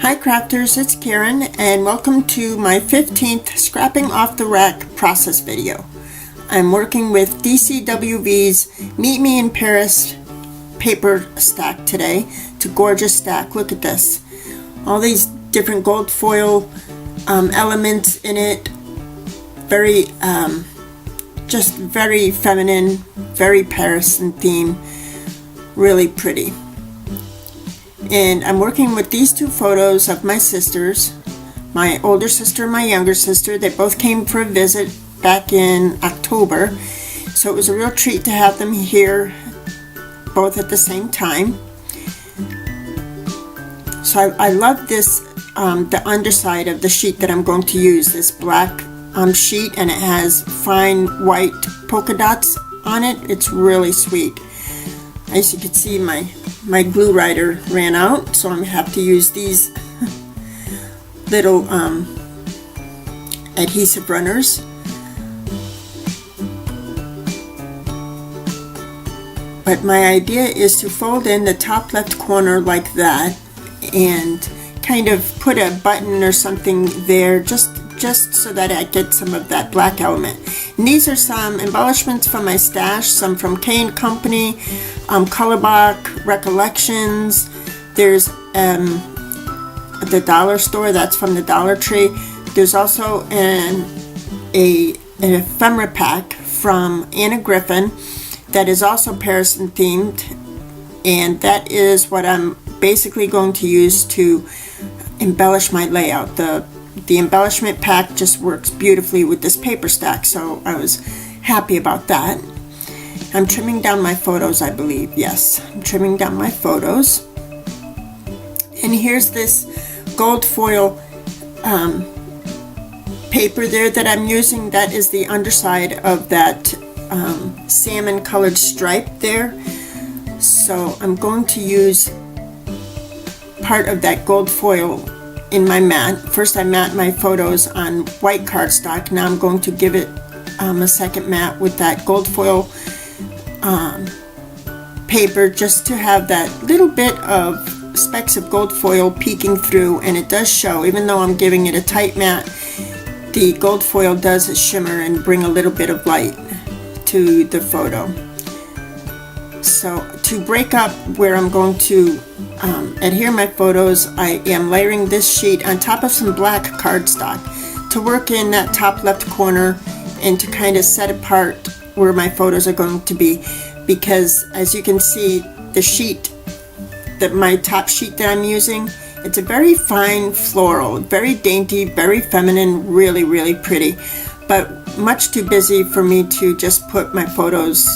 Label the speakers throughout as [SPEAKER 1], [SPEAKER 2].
[SPEAKER 1] Hi crafters, it's Karen and welcome to my 15th scrapping off the rack process video. I'm working with DCWV's Meet Me in Paris paper stack today. It's a gorgeous stack. Look at this. All these different gold foil elements in it. Very, just very feminine, very Paris in theme. Really pretty. And I'm working with these two photos of my sisters, my older sister and my younger sister. They both came for a visit back in October, so it was a real treat to have them here both at the same time. So I love this, the underside of the sheet that I'm going to use, this black sheet, and it has fine white polka dots on it. It's really sweet. As you can see, my glue writer ran out, so I'm going to have to use these little adhesive runners. But my idea is to fold in the top left corner like that and kind of put a button or something there just so that I get some of that black element. And these are some embellishments from my stash, some from K & Company, Colorbach, Recollections. There's the dollar store, that's from the Dollar Tree. There's also an ephemera pack from Anna Griffin that is also Paris themed, and that is what I'm basically going to use to embellish my layout. The embellishment pack just works beautifully with this paper stack, so I was happy about that. I'm trimming down my photos, I believe. Yes, I'm trimming down my photos. And here's this gold foil paper there that I'm using. That is the underside of that salmon colored stripe there. So I'm going to use part of that gold foil in my mat. First I mat my photos on white cardstock. Now I'm going to give it a second mat with that gold foil paper, just to have that little bit of specks of gold foil peeking through, and it does show. Even though I'm giving it a tight mat, the gold foil does shimmer and bring a little bit of light to the photo. So to break up where I'm going to adhere my photos, I am layering this sheet on top of some black cardstock to work in that top left corner and to kind of set apart where my photos are going to be, because as you can see, the sheet, my top sheet that I'm using, it's a very fine floral, very dainty, very feminine, really, really pretty, but much too busy for me to just put my photos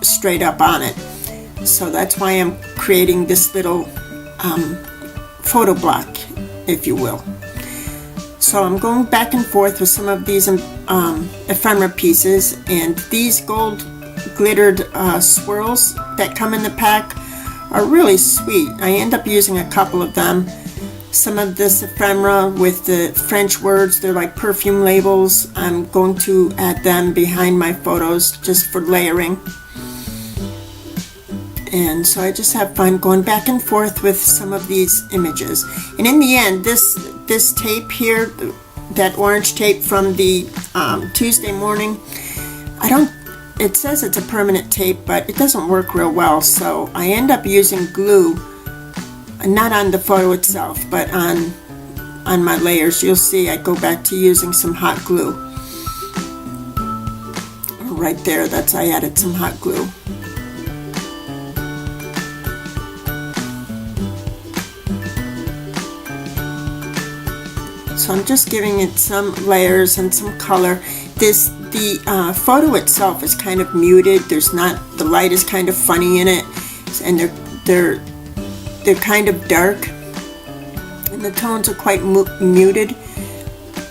[SPEAKER 1] straight up on it. So that's why I'm creating this little photo block, if you will. So I'm going back and forth with some of these ephemera pieces, and these gold glittered swirls that come in the pack are really sweet. I end up using a couple of them. Some of this ephemera with the French words, they're like perfume labels. I'm going to add them behind my photos just for layering. And so I just have fun going back and forth with some of these images. And in the end, this tape here, that orange tape from the Tuesday morning, it says it's a permanent tape, but it doesn't work real well, so I end up using glue, not on the photo itself, but on my layers. You'll see I go back to using some hot glue. Right there, I added some hot glue. So I'm just giving it some layers and some color. The photo itself is kind of muted. The light is kind of funny in it, and they're kind of dark, and the tones are quite muted.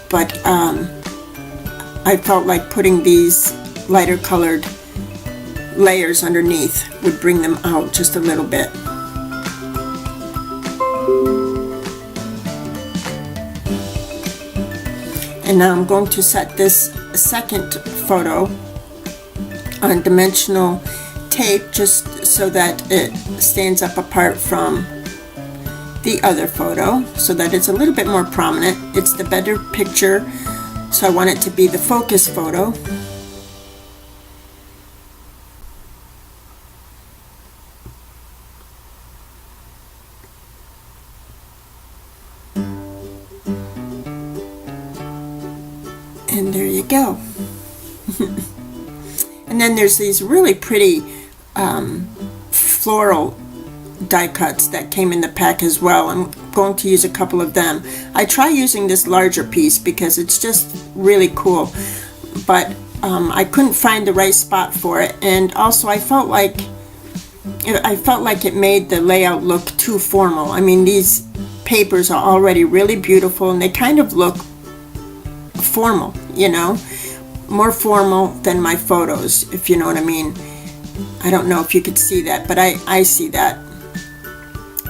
[SPEAKER 1] But I felt like putting these lighter colored layers underneath would bring them out just a little bit. And now I'm going to set this second photo on dimensional tape just so that it stands up apart from the other photo so that it's a little bit more prominent. It's the better picture, so I want it to be the focus photo. And there you go. And then there's these really pretty floral die cuts that came in the pack as well. I'm going to use a couple of them. I try using this larger piece because it's just really cool, but I couldn't find the right spot for it, and also I felt like it made the layout look too formal. I mean, these papers are already really beautiful and they kind of look formal, you know, more formal than my photos, if you know what I mean. I don't know if you could see that, but I see that.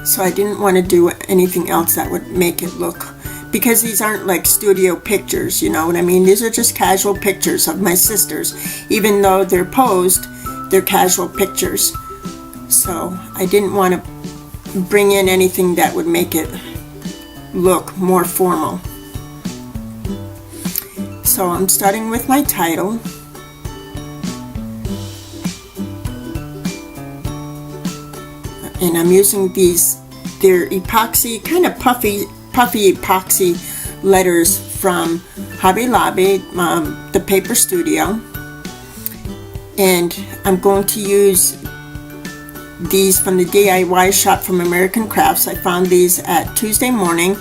[SPEAKER 1] So I didn't want to do anything else that would make it look, because these aren't like studio pictures, you know what I mean? These are just casual pictures of my sisters. Even though they're posed, they're casual pictures. So I didn't want to bring in anything that would make it look more formal. So I'm starting with my title. And I'm using they're epoxy, kind of puffy epoxy letters from Hobby Lobby, the Paper Studio. And I'm going to use these from the DIY shop from American Crafts. I found these at Tuesday Morning.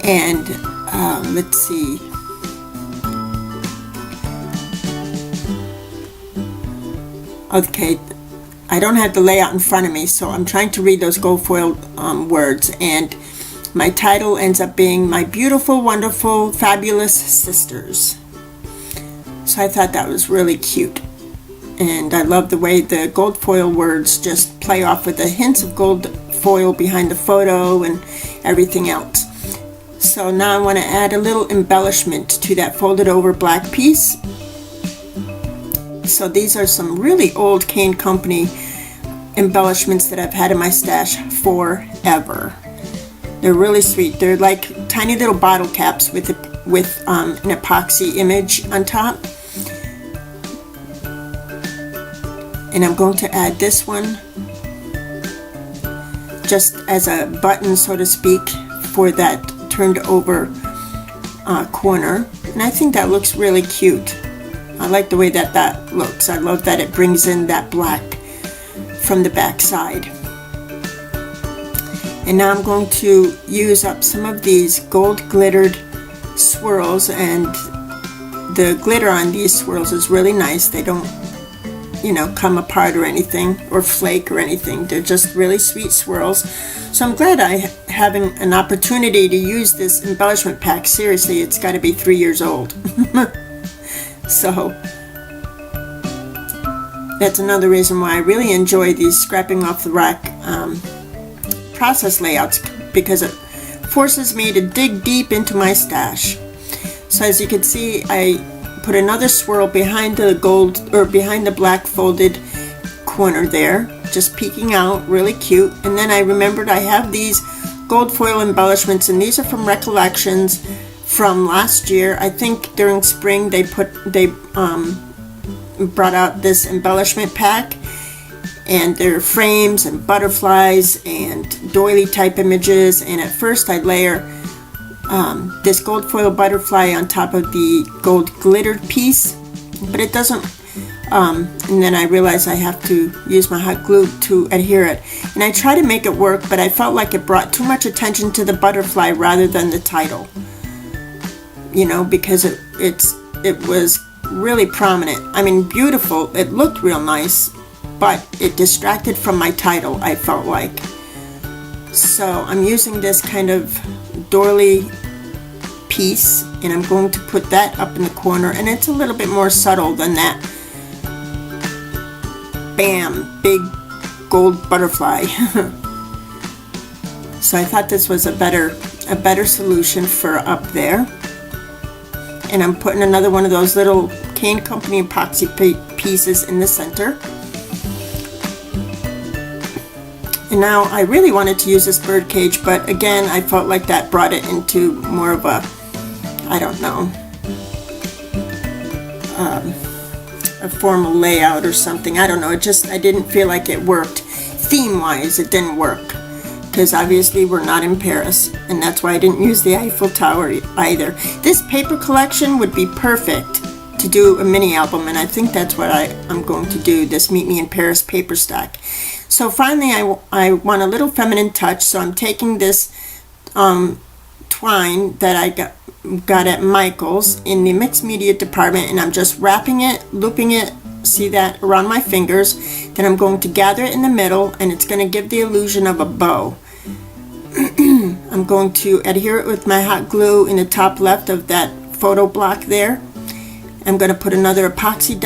[SPEAKER 1] And let's see. Okay, I don't have the layout in front of me, so I'm trying to read those gold foil words, and my title ends up being My Beautiful, Wonderful, Fabulous Sisters. So I thought that was really cute, and I love the way the gold foil words just play off with the hints of gold foil behind the photo and everything else. So now I want to add a little embellishment to that folded over black piece. So these are some really old Cane Company embellishments that I've had in my stash forever. They're really sweet. They're like tiny little bottle caps with an epoxy image on top. And I'm going to add this one just as a button, so to speak, for that turned over corner. And I think that looks really cute. I like the way that looks. I love that it brings in that black from the back side. And now I'm going to use up some of these gold glittered swirls, and the glitter on these swirls is really nice. They don't, you know, come apart or anything or flake or anything. They're just really sweet swirls. So I'm glad I'm having an opportunity to use this embellishment pack. Seriously, it's got to be 3 years old. So that's another reason why I really enjoy these scrapping off the rack process layouts, because it forces me to dig deep into my stash. So as you can see, I put another swirl behind the gold, or behind the black folded corner there, just peeking out, really cute. And then I remembered I have these gold foil embellishments, and these are from Recollections from last year. I think during spring they brought out this embellishment pack, and there are frames and butterflies and doily type images. And at first I'd layer this gold foil butterfly on top of the gold glittered piece, but it doesn't, and then I realized I have to use my hot glue to adhere it, and I try to make it work, but I felt like it brought too much attention to the butterfly rather than the title, you know, because it was really prominent. I mean, beautiful, it looked real nice, but it distracted from my title, I felt like. So I'm using this kind of doily piece, and I'm going to put that up in the corner, and it's a little bit more subtle than that bam, big gold butterfly. So I thought this was a better solution for up there. And I'm putting another one of those little Cane Company epoxy pieces in the center. And now I really wanted to use this bird cage, but again, I felt like that brought it into more of a, I don't know, a formal layout or something. I don't know, I didn't feel like it worked. Theme-wise, it didn't work, because obviously we're not in Paris, and that's why I didn't use the Eiffel Tower either. This paper collection would be perfect to do a mini album, and I think that's what I'm going to do, this Meet Me in Paris paper stack. So finally I want a little feminine touch, so I'm taking this twine that I got at Michael's in the mixed media department, and I'm just wrapping it, looping it, see that, around my fingers. Then I'm going to gather it in the middle, and it's going to give the illusion of a bow. I'm going to adhere it with my hot glue in the top left of that photo block there. I'm going to put another epoxy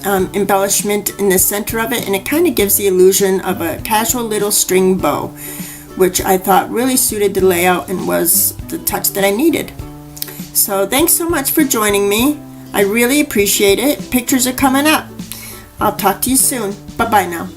[SPEAKER 1] embellishment in the center of it, and it kind of gives the illusion of a casual little string bow, which I thought really suited the layout and was the touch that I needed. So thanks so much for joining me. I really appreciate it. Pictures are coming up. I'll talk to you soon. Bye-bye now.